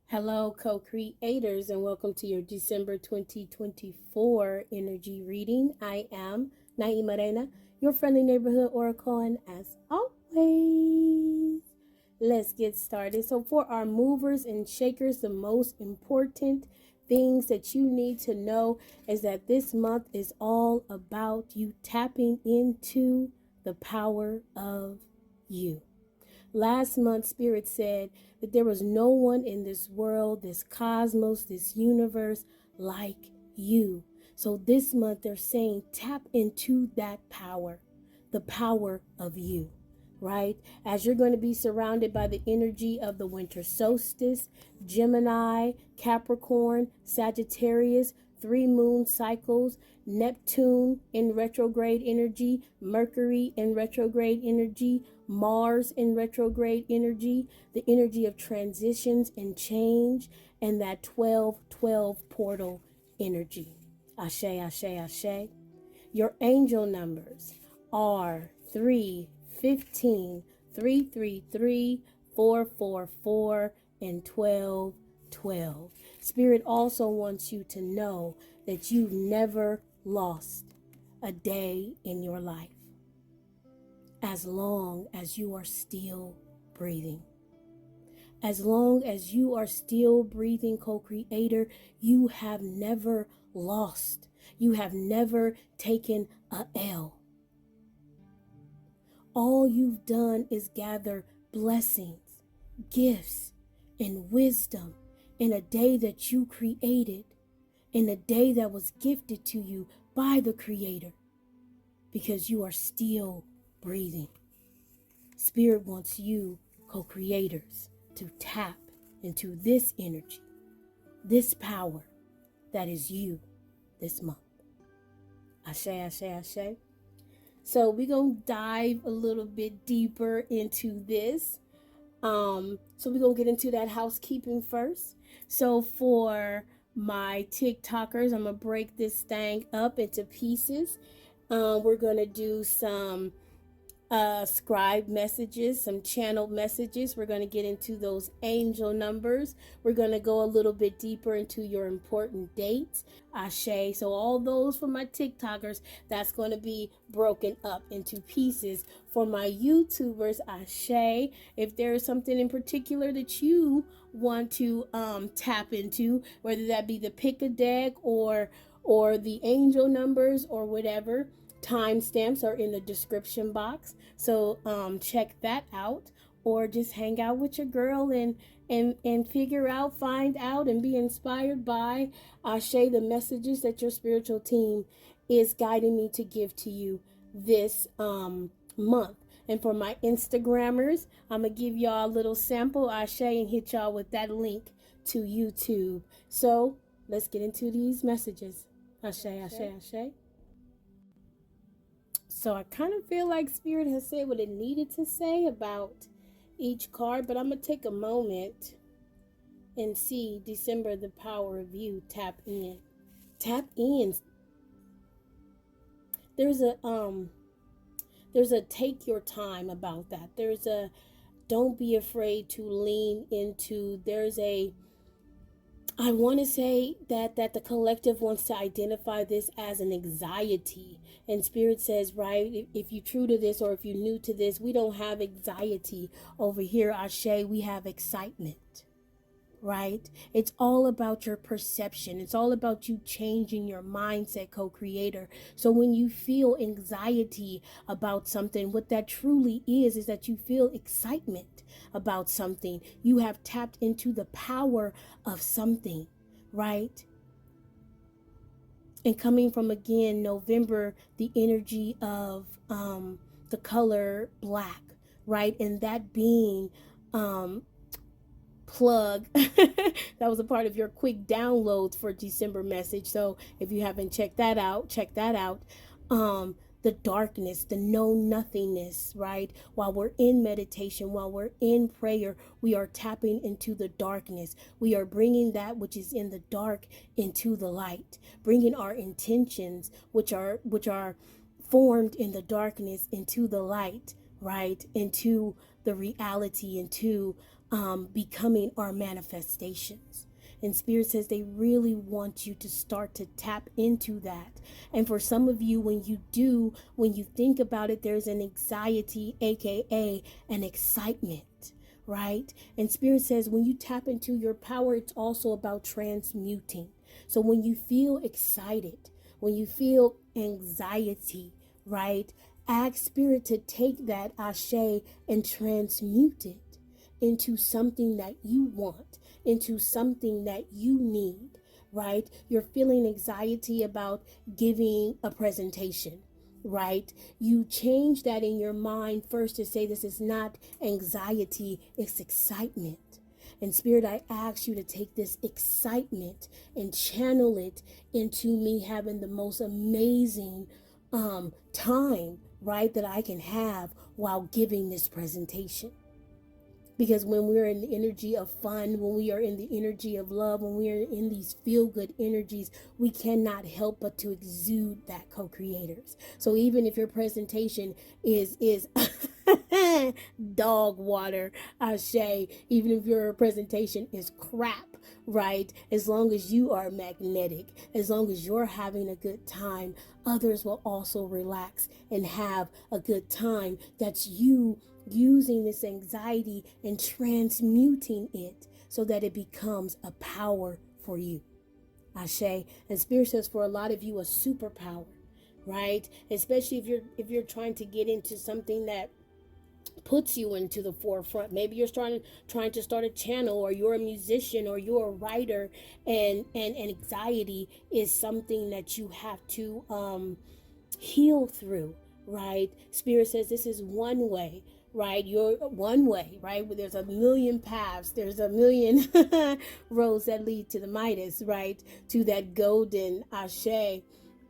Hello, co-creators, and welcome to your December 2024 energy reading. I am nyemareina, your friendly neighborhood oracle, and as always, let's get started. So for our movers and shakers, the most important things that you need to know is that this month is all about you tapping into the power of you. Last month, Spirit said that there was no one in this world, this cosmos, this universe like you. So this month, they're saying tap into that power, the power of you, right? As you're going to be surrounded by the energy of the winter solstice, Gemini, Capricorn, Sagittarius, 3 moon cycles, Neptune in retrograde energy, Mercury in retrograde energy, Mars in retrograde energy, the energy of transitions and change, and that 12-12 portal energy. Ashe, ashe, ashe. Your angel numbers are 3, 15, 333, 444, and 1212. Spirit also wants you to know that you've never lost a day in your life as long as you are still breathing. As long as you are still breathing, co-creator, you have never lost. You have never taken a L. All you've done is gather blessings, gifts, and wisdom in a day that you created, in a day that was gifted to you by the Creator, because you are still breathing. Spirit wants you, co-creators, to tap into this energy, this power that is you this month. Ashe, ashe, ashe. So we're going to dive a little bit deeper into this. So we're going to get into that housekeeping first. So for my TikTokers, I'm going to break this thing up into pieces. We're going to do some scribe messages, some channeled messages. We're going to get into those angel numbers. We're going to go a little bit deeper into your important dates. Ashe. So all those for my TikTokers, that's going to be broken up into pieces. For my YouTubers, Ashe, if there is something in particular that you want to tap into, whether that be the pick a deck or the angel numbers or whatever, timestamps are in the description box, so check that out, or just hang out with your girl and figure out, find out, and be inspired by Ashe, the messages that your spiritual team is guiding me to give to you this month. And for my Instagrammers, I'm gonna give y'all a little sample, Ashe, and hit y'all with that link to YouTube. So let's get into these messages. Ashe, ashe, ashe. So I kind of feel like Spirit has said what it needed to say about each card, but I'm going to take a moment and see December, the power of you. Tap in. Tap in. There's a take your time about that. There's a don't be afraid to lean into. There's a I want to say that the collective wants to identify this as an anxiety. And Spirit says, right, if you're true to this or if you're new to this, we don't have anxiety over here, Ashe. We have excitement, right? It's all about your perception. It's all about you changing your mindset, co-creator. So when you feel anxiety about something, what that truly is that you feel excitement about something. You have tapped into the power of something, right? And coming from, again, November, the energy of the color black, right? And that being plug that was a part of your quick downloads for December message. So if you haven't checked that out, check that out. The darkness, the know nothingness, right? While we're in meditation, while we're in prayer, we are tapping into the darkness. We are bringing that which is in the dark into the light, bringing our intentions, which are formed in the darkness, into the light, right? Into the reality, into becoming our manifestations. And Spirit says they really want you to start to tap into that. And for some of you, when you think about it, there's an anxiety, aka an excitement, right? And Spirit says when you tap into your power, it's also about transmuting. So when you feel excited, when you feel anxiety, right? Ask Spirit to take that ashe and transmute it into something that you want, into something that you need, right? You're feeling anxiety about giving a presentation, right? You change that in your mind first to say this is not anxiety, it's excitement. And Spirit, I ask you to take this excitement and channel it into me having the most amazing time, right, that I can have while giving this presentation. Because when we're in the energy of fun, when we are in the energy of love, when we are in these feel-good energies, we cannot help but to exude that, co-creators. So even if your presentation is dog water, ashe, even if your presentation is crap, right? As long as you are magnetic, as long as you're having a good time, others will also relax and have a good time. That's you using this anxiety and transmuting it so that it becomes a power for you. Ashe. And Spirit says for a lot of you, a superpower, right? Especially if you're trying to get into something that puts you into the forefront. Maybe you're trying to start a channel, or you're a musician, or you're a writer, and anxiety is something that you have to heal through, right? Spirit says this is one way, right? You're one way, right? There's a million paths. There's a million roads that lead to the Midas, right? To that golden ashe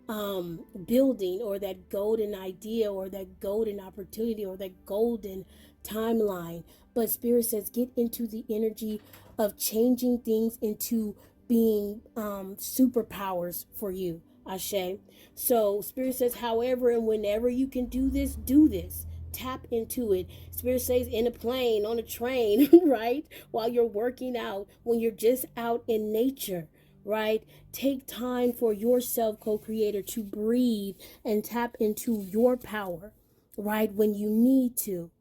building, or that golden idea, or that golden opportunity, or that golden timeline. But Spirit says get into the energy of changing things into being superpowers for you. Ashe. So Spirit says, however and whenever you can do this, do this. Tap into it. Spirit says in a plane, on a train, right? While you're working out, when you're just out in nature, right? Take time for yourself, co-creator, to breathe and tap into your power, right? When you need to,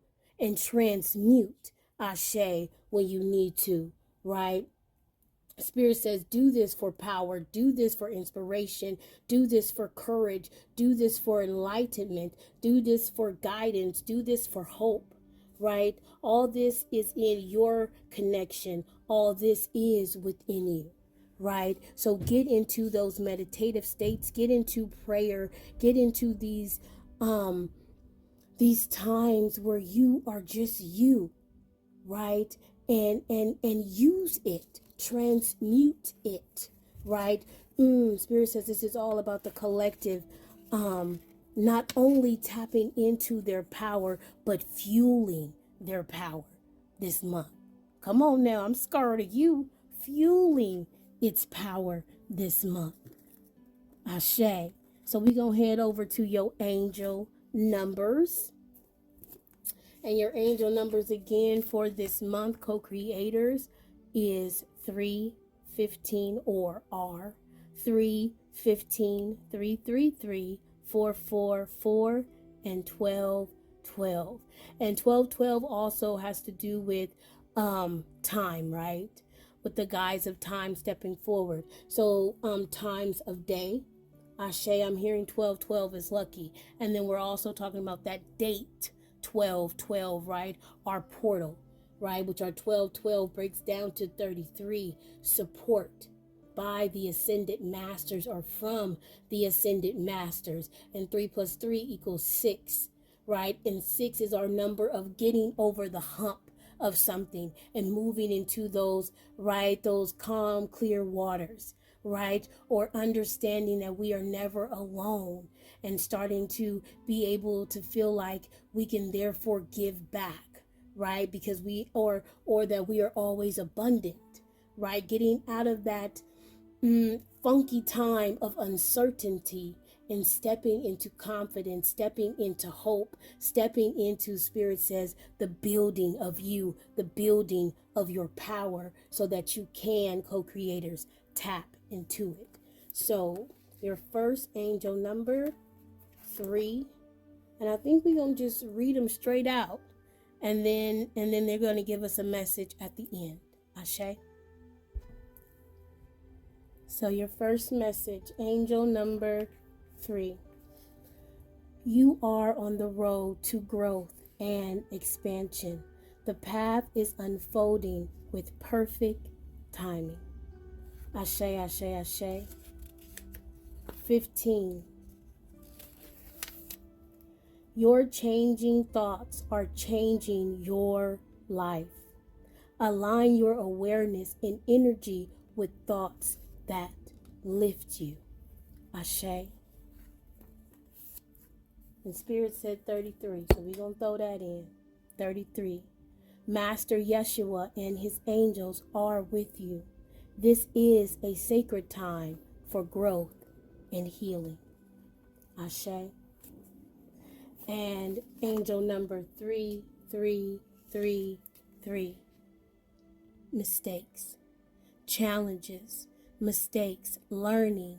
and transmute ashe when you need to, right? Spirit says, do this for power, do this for inspiration, do this for courage, do this for enlightenment, do this for guidance, do this for hope, right? All this is in your connection. All this is within you, right? So get into those meditative states, get into prayer, get into these times where you are just you, right? And use it, transmute it, right? Spirit says this is all about the collective, not only tapping into their power, but fueling their power this month. Come on now, I'm scared of you. Fueling its power this month. Ashe. So we gonna head over to your angel numbers. And your angel numbers again for this month, co-creators, is 3, 15, or R, 3, 15, 333, 444, and 12, 12. And 12, 12 also has to do with time, right? With the guise of time stepping forward. So times of day. Ashe, I'm hearing 12, 12 is lucky. And then we're also talking about that date. 12, 12, right? Our portal, right? Which our 12, 12 breaks down to 33. Support by the ascended masters, or from the ascended masters. And 3 plus 3 equals 6, right? And 6 is our number of getting over the hump of something and moving into those, right? Those calm, clear waters, right? Or understanding that we are never alone, and starting to be able to feel like we can therefore give back, right? Because or that we are always abundant, right? Getting out of that funky time of uncertainty and stepping into confidence, stepping into hope, stepping into, Spirit says, the building of you, the building of your power, so that you can, co-creators, tap into it. So your first angel number 3, and I think we're going to just read them straight out, and then they're going to give us a message at the end. Ashe. So your first message, angel number 3. You are on the road to growth and expansion. The path is unfolding with perfect timing. Ashe, ashe, ashe. 15. Your changing thoughts are changing your life. Align your awareness and energy with thoughts that lift you. Ashe. And Spirit said 33, so we're going to throw that in. 33. Master Yeshua and his angels are with you. This is a sacred time for growth and healing. Ashe. And angel number 3333. Mistakes, challenges, mistakes, learning,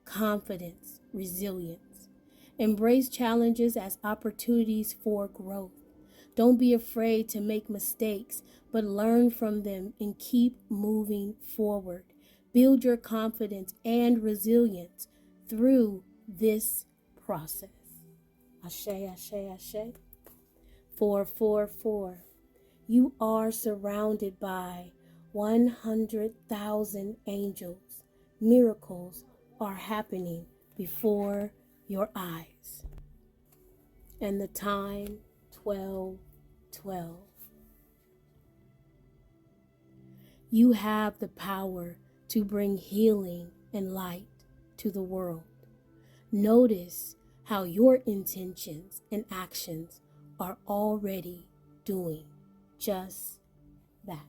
confidence, resilience. Embrace challenges as opportunities for growth. Don't be afraid to make mistakes, but learn from them and keep moving forward. Build your confidence and resilience through this process. Ashe, ashe, ashe. 444. You are surrounded by 100,000 angels. Miracles are happening before your eyes. And the time, 12:12. You have the power to bring healing and light to the world. Notice how your intentions and actions are already doing just that.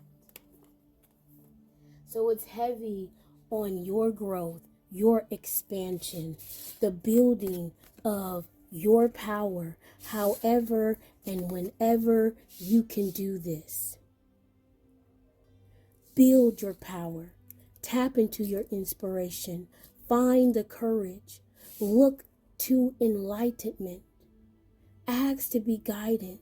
So it's heavy on your growth, your expansion, the building of your power, however and whenever you can do this. Build your power. Tap into your inspiration. Find the courage. Look to enlightenment. Ask to be guided,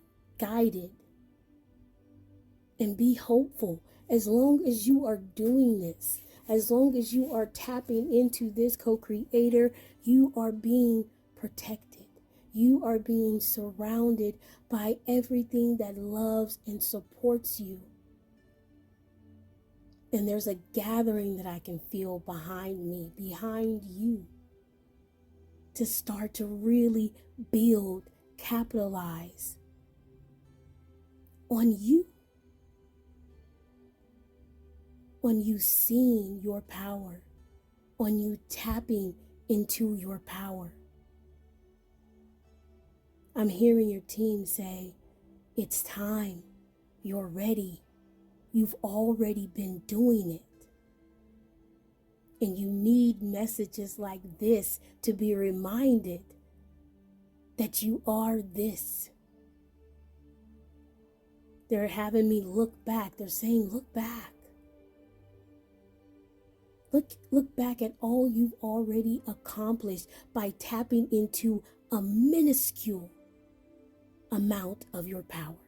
and be hopeful. As long as you are doing this, as long as you are tapping into this co-creator, you are being protected. You are being surrounded by everything that loves and supports you. And there's a gathering that I can feel behind me, behind you, to start to really build, capitalize on you. On you seeing your power, on you tapping into your power. I'm hearing your team say, it's time, you're ready, you've already been doing it. And you need messages like this to be reminded that you are this. They're having me look back. They're saying, look back. Look back at all you've already accomplished by tapping into a minuscule amount of your power.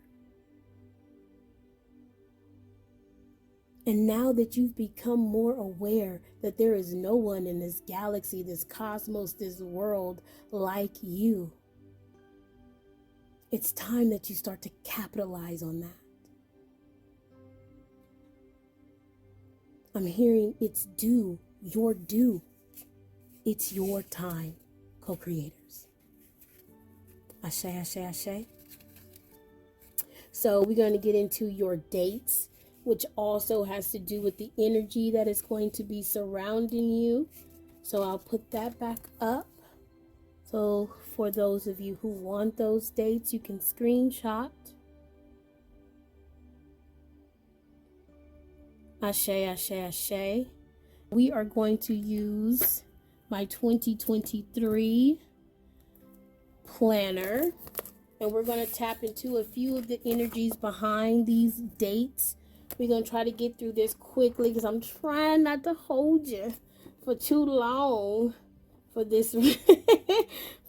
And now that you've become more aware that there is no one in this galaxy, this cosmos, this world like you, it's time that you start to capitalize on that. I'm hearing it's due, you're due. It's your time, co-creators. Ashe, ashe, ashe. So we're going to get into your dates, which also has to do with the energy that is going to be surrounding you. So I'll put that back up. So for those of you who want those dates, you can screenshot. Ashe, ashe, ashe. We are going to use my 2023 planner, and we're going to tap into a few of the energies behind these dates. We're going to try to get through this quickly because I'm trying not to hold you for too long for this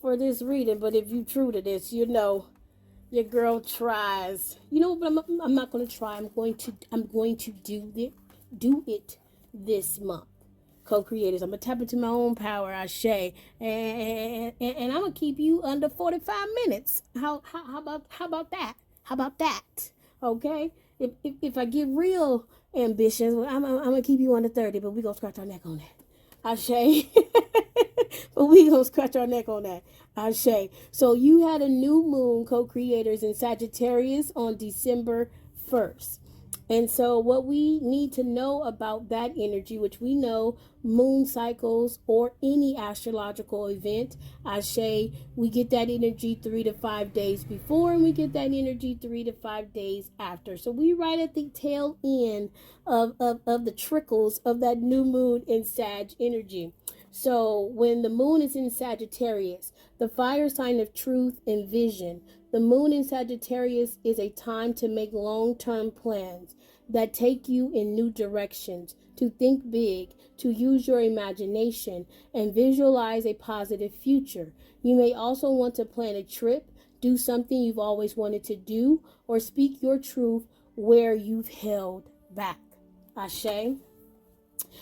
for this reading. But if you're true to this, you know your girl tries. You know, but I'm not going to try. I'm going to do it this month. Co-creators, I'm gonna tap into my own power, Ashe, and I'm gonna keep you under 45 minutes. How about that? How about that? Okay. If I get real ambitious, I'm gonna keep you under 30, but we gonna scratch our neck on that. Ashe. But we gonna scratch our neck on that. Ashe. So you had a new moon, co-creators, in Sagittarius on December 1st. And so what we need to know about that energy, which we know moon cycles or any astrological event, Ashe, we get that energy 3 to 5 days before and we get that energy 3 to 5 days after. So we right at the tail end of the trickles of that new moon in Sag energy. So when the moon is in Sagittarius, the fire sign of truth and vision, the moon in Sagittarius is a time to make long-term plans that take you in new directions, to think big, to use your imagination, and visualize a positive future. You may also want to plan a trip, do something you've always wanted to do, or speak your truth where you've held back. Ashe.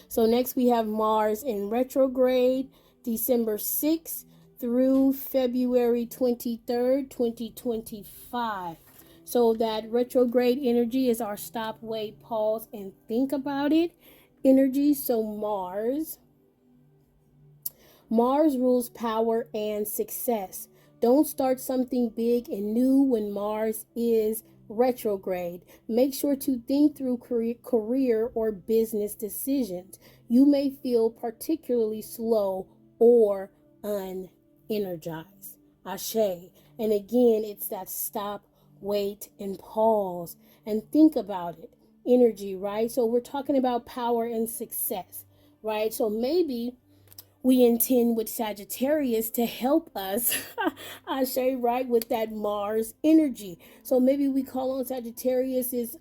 So next we have Mars in retrograde, December 6th through February 23rd, 2025. So that retrograde energy is our stop, wait, pause, and think about it energy. So Mars rules power and success. Don't start something big and new when Mars is retrograde. Make sure to think through career or business decisions. You may feel particularly slow or unenergized. Ashe. And again, it's that stop, wait, and pause and think about it energy, right? So we're talking about power and success, right? So maybe we intend with Sagittarius to help us, I say, right, with that Mars energy. So maybe we call on Sagittarius's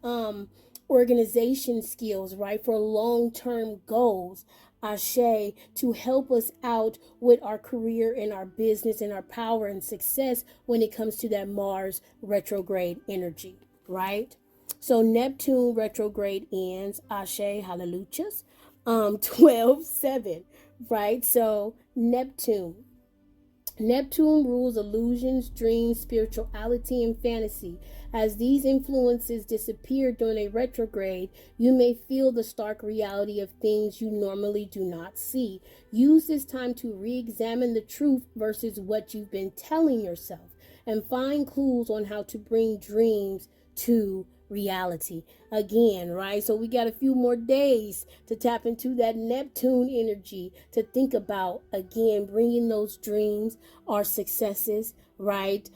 organization skills, right, for long-term goals. Ashe, to help us out with our career and our business and our power and success when it comes to that Mars retrograde energy, right? So Neptune retrograde ends, Ashe, hallelujahs, 12/7, right? So Neptune rules illusions, dreams, spirituality, and fantasy. As these influences disappear during a retrograde, you may feel the stark reality of things you normally do not see. Use this time to re-examine the truth versus what you've been telling yourself and find clues on how to bring dreams to reality again, right? So we got a few more days to tap into that Neptune energy to think about again bringing those dreams or successes, right,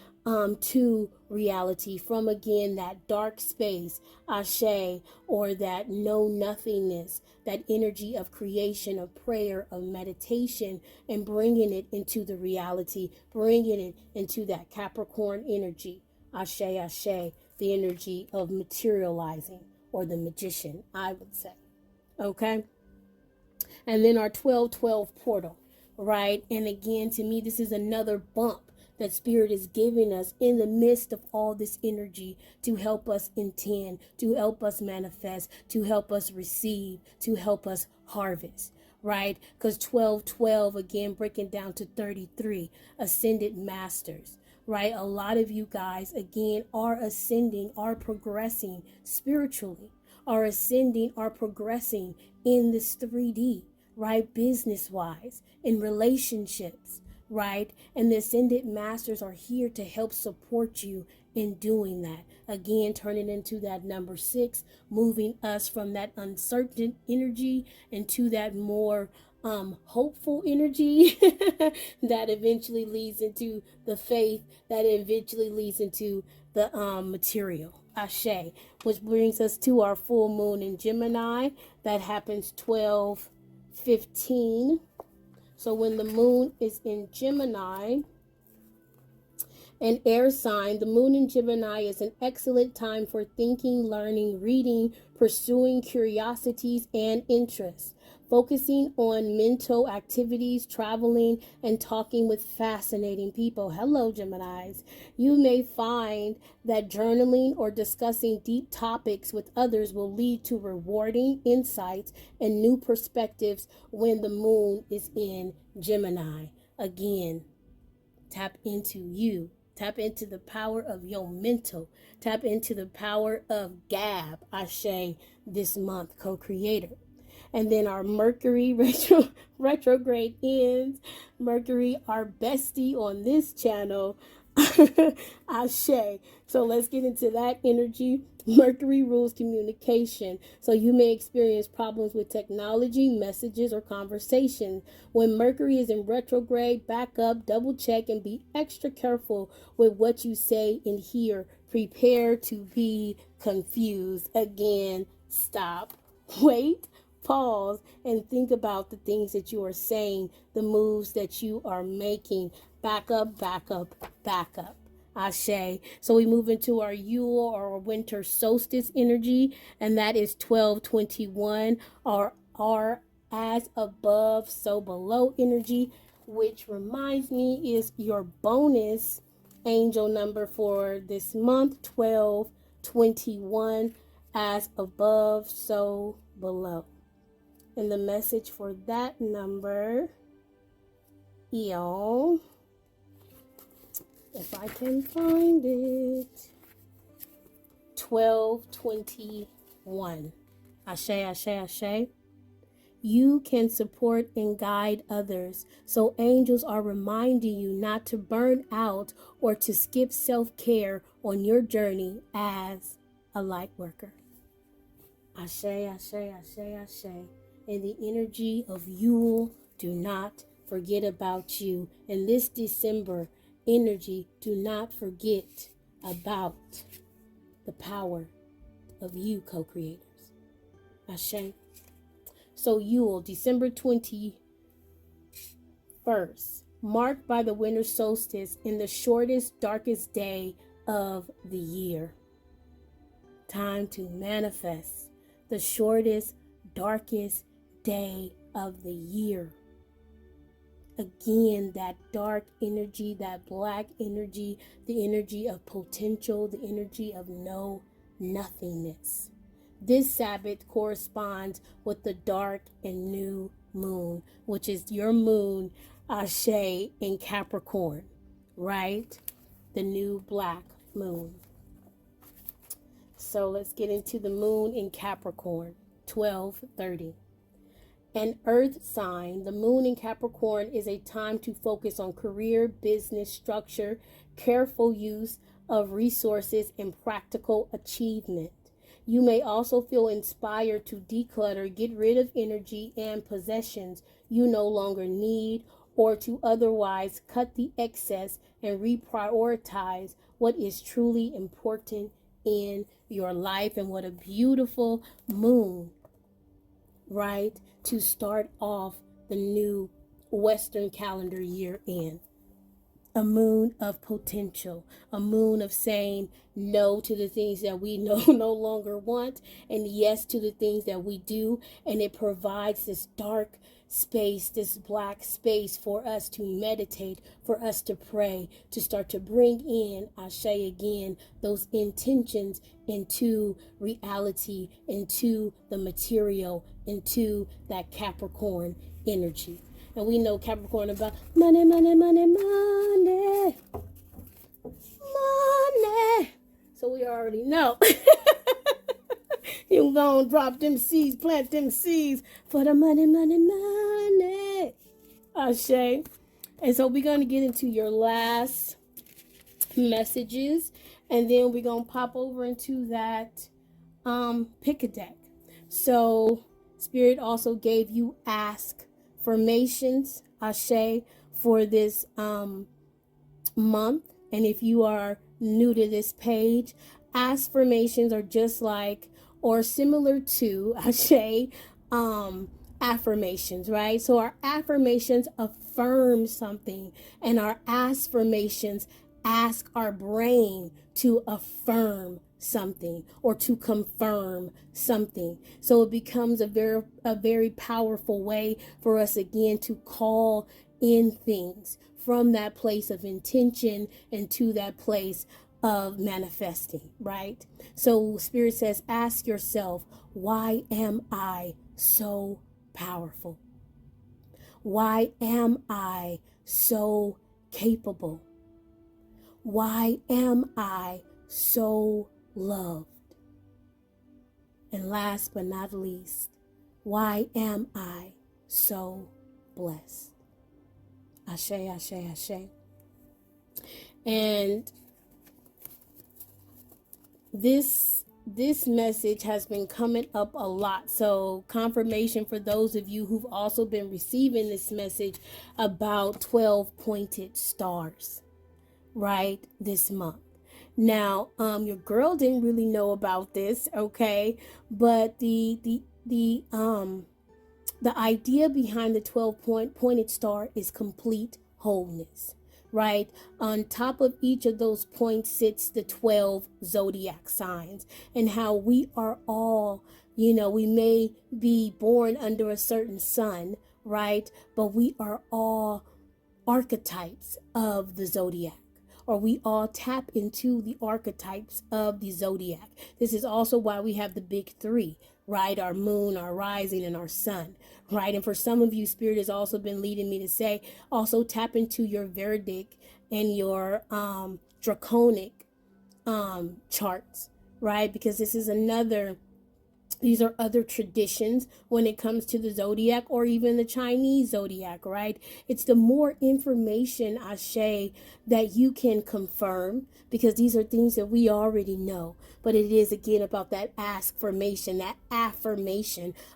to reality from again that dark space, Ashe, or that know nothingness, that energy of creation, of prayer, of meditation, and bringing it into the reality, bringing it into that Capricorn energy, Ashe, Ashe, the energy of materializing, or the magician, I would say. Okay? And then our 12/12 portal, right? And again, to me, this is another bump that Spirit is giving us in the midst of all this energy to help us intend, to help us manifest, to help us receive, to help us harvest, right? Because 12/12, again, breaking down to 33, ascended masters, right? A lot of you guys, again, are ascending, are progressing spiritually, are ascending, are progressing in this 3D, right? Business-wise, in relationships, right? And the ascended masters are here to help support you in doing that. Again, turning into that number 6, moving us from that uncertain energy into that more hopeful energy that eventually leads into the faith, that eventually leads into the material, Ashe, which brings us to our full moon in Gemini that happens 12/15. So when the moon is in Gemini, an air sign, the moon in Gemini is an excellent time for thinking, learning, reading, pursuing curiosities and interests, focusing on mental activities, traveling, and talking with fascinating people. Hello, Geminis. You may find that journaling or discussing deep topics with others will lead to rewarding insights and new perspectives when the moon is in Gemini. Again, tap into you. Tap into the power of your mental. Tap into the power of Gab, Ashe, this month, co-creator. And then our Mercury retrograde ends. Mercury, our bestie on this channel, Ashe. So let's get into that energy. Mercury rules communication. So you may experience problems with technology, messages, or conversation. When Mercury is in retrograde, back up, double check, and be extra careful with what you say and hear. Prepare to be confused. Again, stop, wait, pause, and think about the things that you are saying, the moves that you are making. Back up, back up, back up. Ashe. So we move into our Yule or winter solstice energy, and that is 1221, our as above, so below energy, which reminds me is your bonus angel number for this month, 1221, as above, so below. And the message for that number, if I can find it, 1221. Ashe, ashe, ashe. You can support and guide others, so angels are reminding you not to burn out or to skip self-care on your journey as a light worker. Ashe, ashe, ashe, ashe. In the energy of Yule, do not forget about you. In this December energy, do not forget about the power of you, co-creators. Ashe. So Yule, December 21st, marked by the winter solstice in the shortest, darkest day of the year. Time to manifest the shortest, darkest day of the year. Again, that dark energy, that black energy, the energy of potential, the energy of no nothingness. This Sabbath corresponds with the dark and new moon, which is your moon, Ashe, in Capricorn, right? The new black moon. So let's get into the moon in Capricorn, 1230. An earth sign, the moon in Capricorn is a time to focus on career, business, structure, careful use of resources, and practical achievement. You may also feel inspired to declutter, get rid of energy and possessions you no longer need, or to otherwise cut the excess and reprioritize what is truly important in your life. And what a beautiful moon, right? To start off the new Western calendar year in. A moon of potential, a moon of saying no to the things that we no longer want and yes to the things that we do. And it provides this dark space, this black space for us to meditate, for us to pray, to start to bring in, Ashe again, those intentions into reality, into the material, into that Capricorn energy. And we know Capricorn about money, money, money, money, money. So we already know. You gonna drop them seeds, plant them seeds for the money, money, money. Ashe. And so we're going to get into your last messages. And then we're going to pop over into that pick a deck. So Spirit also gave you affirmations, Ashe, for this month. And if you are new to this page, affirmations are just like or similar to, Ashe, affirmations, right? So our affirmations affirm something, and our affirmations ask our brain to affirm something or to confirm something. So it becomes a very powerful way for us again to call in things from that place of intention and to that place of manifesting, right? So Spirit says, ask yourself, why am I so powerful? Why am I so capable? Why am I so loved? And last but not least, why am I so blessed? Ashe, ashe, ashe. And this message has been coming up a lot. So confirmation for those of you who've also been receiving this message about 12 pointed stars, right, this month. Now, your girl didn't really know about this, okay? But the idea behind the 12 pointed star is complete wholeness, right? On top of each of those points sits the 12 zodiac signs, and how we are all, we may be born under a certain sun, right? But we are all archetypes of the zodiac, or we all tap into the archetypes of the zodiac. This is also why we have the big three, right? Our moon, our rising, and our sun, right? And for some of you, Spirit has also been leading me to say, also tap into your Vedic and your draconic charts, right? Because these are other traditions when it comes to the zodiac, or even the Chinese zodiac, right? It's the more information, Ashe, that you can confirm, because these are things that we already know. But it is, again, about that affirmation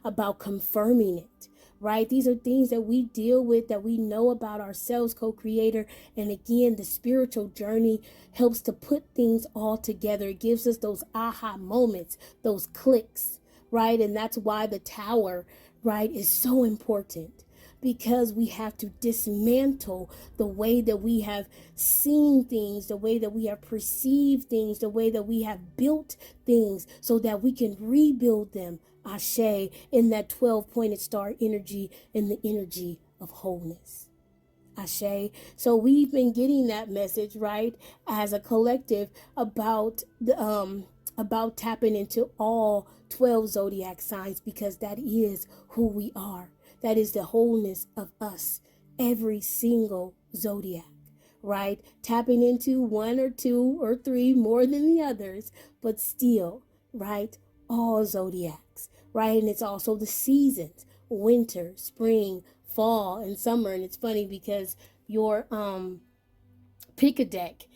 about confirming it, right? These are things that we deal with, that we know about ourselves, co-creator. And again, the spiritual journey helps to put things all together. It gives us those aha moments, those clicks, right? And that's why the tower, right, is so important, because we have to dismantle the way that we have seen things, the way that we have perceived things, the way that we have built things, so that we can rebuild them, Ashe, in that 12 pointed star energy, in the energy of wholeness. Ashe. So we've been getting that message, right, as a collective, about about tapping into all 12 zodiac signs, because that is who we are. That is the wholeness of us, every single zodiac, right? Tapping into one or two or three more than the others, but still, right, all zodiacs, right? And it's also the seasons: winter, spring, fall, and summer. And it's funny because your pick a deck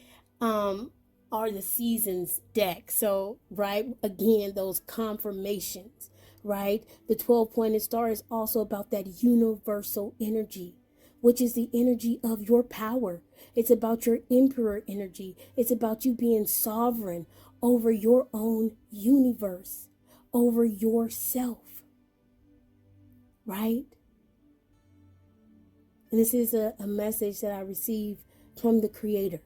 are the seasons deck. So, right, again, those confirmations, right? The 12 pointed star is also about that universal energy, which is the energy of your power. It's about your emperor energy. It's about you being sovereign over your own universe, over yourself, right? And this is a message that I received from the Creator,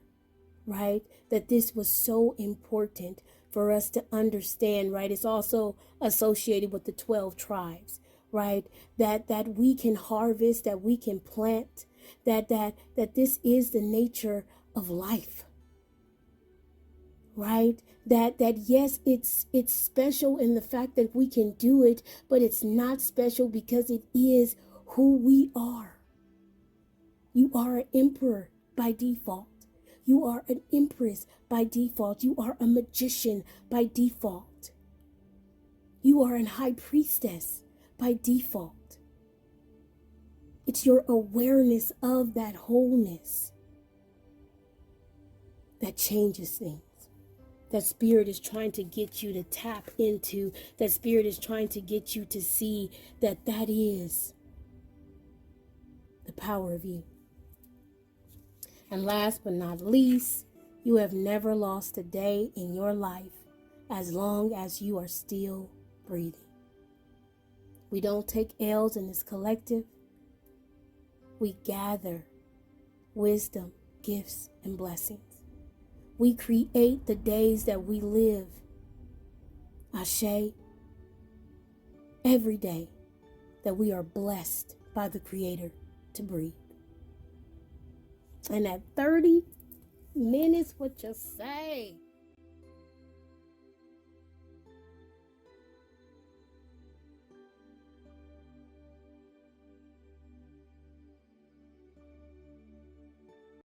right? That this was so important for us to understand, right? It's also associated with the 12 tribes, right? That we can harvest, that we can plant, that this is the nature of life, right? That yes, it's special in the fact that we can do it, but it's not special because it is who we are. You are an emperor by default. You are an empress by default. You are a magician by default. You are a high priestess by default. It's your awareness of that wholeness that changes things. That Spirit is trying to get you to tap into. That Spirit is trying to get you to see that is the power of you. And last but not least, you have never lost a day in your life as long as you are still breathing. We don't take L's in this collective. We gather wisdom, gifts, and blessings. We create the days that we live. Ashe, every day that we are blessed by the Creator to breathe. And at 30 minutes, what you say?